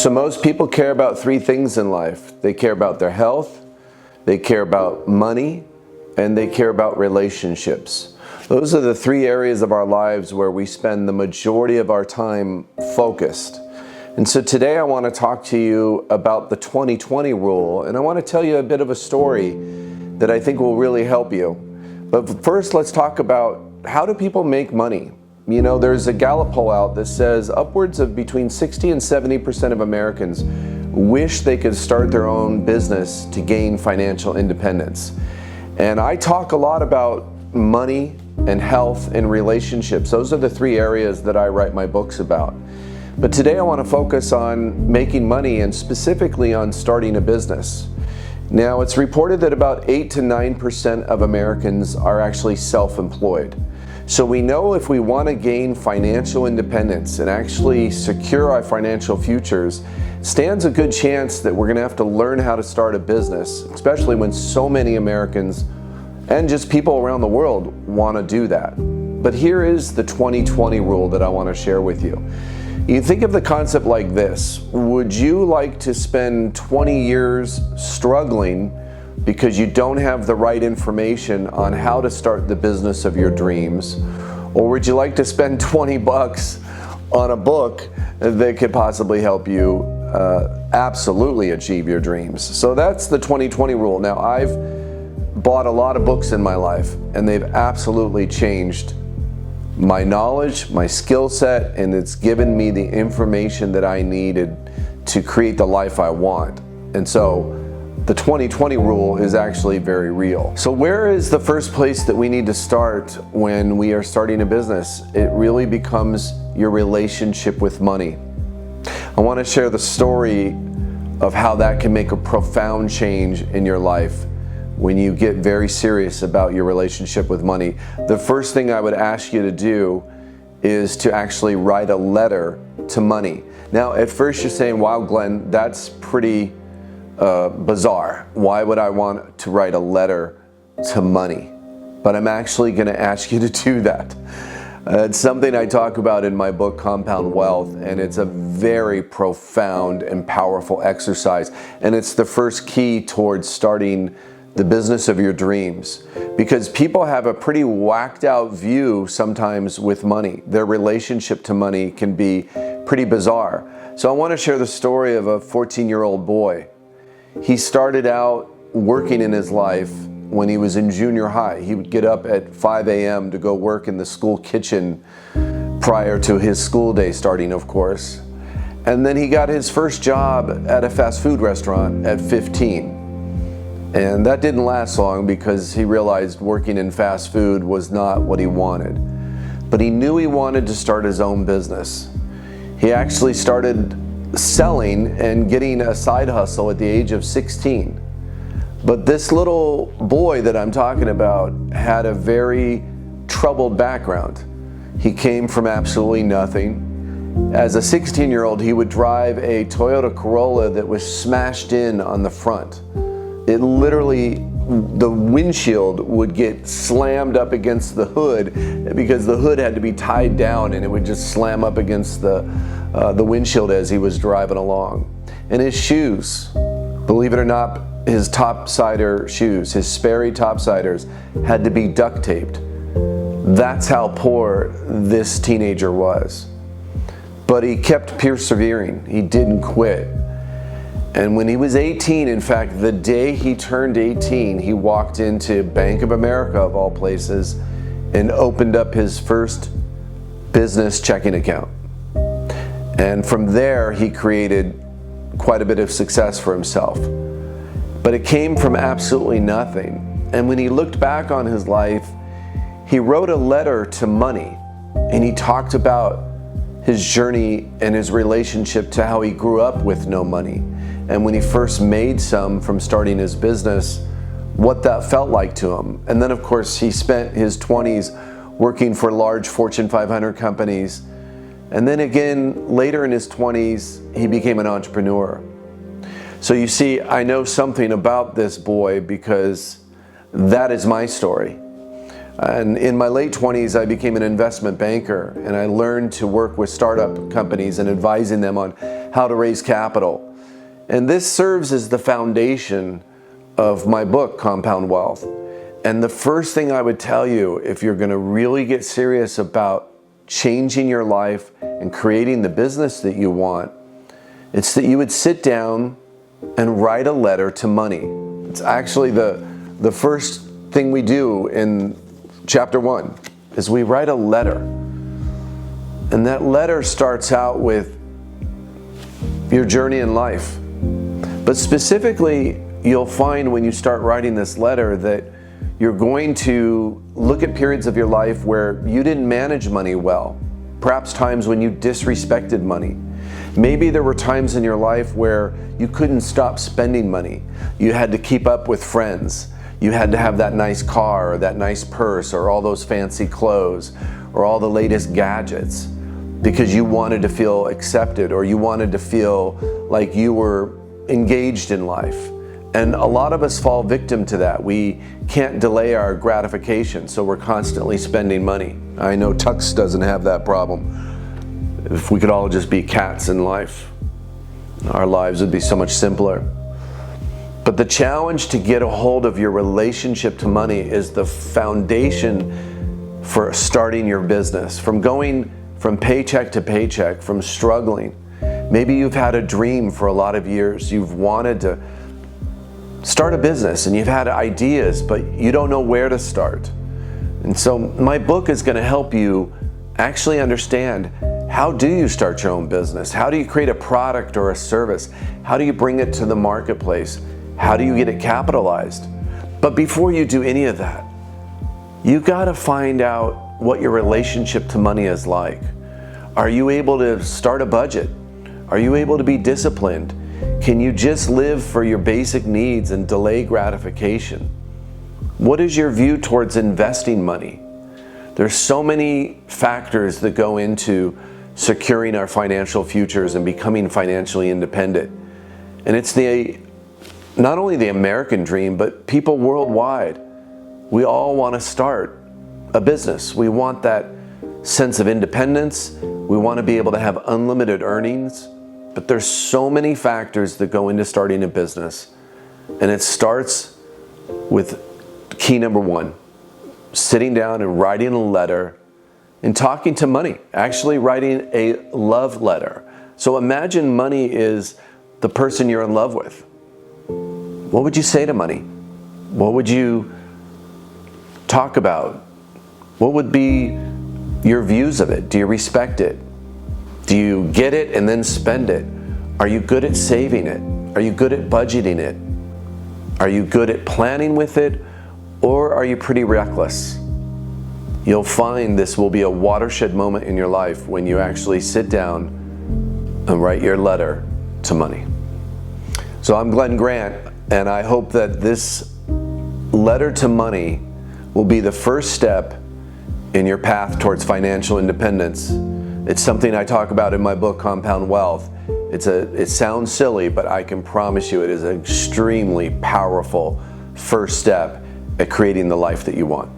So most people care about three things in life. They care about their health, they care about money, and they care about relationships. Those are the three areas of our lives where we spend the majority of our time focused. And so today I want to talk to you about the 20-20 rule, and I want to tell you a bit of a story that I think will really help you. But first, let's talk about how do people make money? You know, there's a Gallup poll out that says upwards of between 60 and 70% of Americans wish they could start their own business to gain financial independence. And I talk a lot about money and health and relationships. Those are the three areas that I write my books about. But today I want to focus on making money and specifically on starting a business. Now, it's reported that about 8 to 9% of Americans are actually self-employed. So we know if we want to gain financial independence and actually secure our financial futures, stands a good chance that we're going to have to learn how to start a business, especially when so many Americans and just people around the world want to do that. But here is the 20-20 rule that I want to share with you. You think of the concept like this. Would you like to spend 20 years struggling because you don't have the right information on how to start the business of your dreams? Or would you like to spend 20 bucks on a book that could possibly help you absolutely achieve your dreams? So that's the 20-20 rule. Now, I've bought a lot of books in my life, and they've absolutely changed my knowledge, my skill set, and it's given me the information that I needed to create the life I want. And so the 20-20 rule is actually very real. So where is the first place that we need to start when we are starting a business? It really becomes your relationship with money. I want to share the story of how that can make a profound change in your life when you get very serious about your relationship with money. The first thing I would ask you to do is to actually write a letter to money. Now, at first you're saying, wow, Glenn, that's pretty bizarre. Why would I want to write a letter to money? But I'm actually going to ask you to do that. It's something I talk about in my book, Compound Wealth, and it's a very profound and powerful exercise. And it's the first key towards starting the business of your dreams, because people have a pretty whacked out view sometimes with money. Their relationship to money can be pretty bizarre. So I want to share the story of a 14-year-old boy. He started out working in his life when he was in junior high. He would get up at 5 a.m. to go work in the school kitchen prior to his school day starting, of course. And then he got his first job at a fast food restaurant at 15. And that didn't last long because he realized working in fast food was not what he wanted. But he knew he wanted to start his own business. He actually started selling and getting a side hustle at the age of 16. But this little boy that I'm talking about had a very troubled background. He came from absolutely nothing. As a 16-year-old, he would drive a Toyota Corolla that was smashed in on the front. It literally, the windshield would get slammed up against the hood because the hood had to be tied down, and it would just slam up against the windshield as he was driving along. And his shoes, believe it or not, his topsider shoes, his Sperry topsiders, had to be duct taped. That's how poor this teenager was. But he kept persevering. He didn't quit. And when he was 18, in fact, the day he turned 18, he walked into Bank of America, of all places, and opened up his first business checking account. And from there, he created quite a bit of success for himself. But it came from absolutely nothing. And when he looked back on his life, he wrote a letter to money, and he talked about his journey and his relationship to how he grew up with no money. And when he first made some from starting his business, what that felt like to him. And then, of course, he spent his 20s working for large Fortune 500 companies. And then again, later in his 20s, he became an entrepreneur. So you see, I know something about this boy because that is my story. And in my late 20s, I became an investment banker, and I learned to work with startup companies and advising them on how to raise capital. And this serves as the foundation of my book, Compound Wealth. And the first thing I would tell you, if you're going to really get serious about changing your life and creating the business that you want, it's that you would sit down and write a letter to money. It's actually the first thing we do in chapter 1 is we write a letter. And that letter starts out with your journey in life. But specifically, you'll find when you start writing this letter that you're going to look at periods of your life where you didn't manage money well. Perhaps times when you disrespected money. Maybe there were times in your life where you couldn't stop spending money. You had to keep up with friends. You had to have that nice car or that nice purse or all those fancy clothes or all the latest gadgets because you wanted to feel accepted or you wanted to feel like you were engaged in life. And a lot of us fall victim to that. We can't delay our gratification, so we're constantly spending money. I know Tux doesn't have that problem. If we could all just be cats in life, our lives would be so much simpler. But the challenge to get a hold of your relationship to money is the foundation for starting your business. From going from paycheck to paycheck, from struggling. Maybe you've had a dream for a lot of years. You've wanted to start a business and you've had ideas, but you don't know where to start. And so my book is going to help you actually understand, how do you start your own business? How do you create a product or a service? How do you bring it to the marketplace? How do you get it capitalized? But before you do any of that, you got to find out what your relationship to money is like. Are you able to start a budget? Are you able to be disciplined? Can you just live for your basic needs and delay gratification? What is your view towards investing money? There's so many factors that go into securing our financial futures and becoming financially independent. And it's not only the American dream, but people worldwide. We all want to start a business. We want that sense of independence. We want to be able to have unlimited earnings. But there's so many factors that go into starting a business. And it starts with key number 1, sitting down and writing a letter and talking to money, actually writing a love letter. So imagine money is the person you're in love with. What would you say to money? What would you talk about? What would be your views of it? Do you respect it? Do you get it and then spend it? Are you good at saving it? Are you good at budgeting it? Are you good at planning with it? Or are you pretty reckless? You'll find this will be a watershed moment in your life when you actually sit down and write your letter to money. So I'm Glenn Grant, and I hope that this letter to money will be the first step in your path towards financial independence. It's something I talk about in my book, Compound Wealth. It sounds silly, but I can promise you it is an extremely powerful first step at creating the life that you want.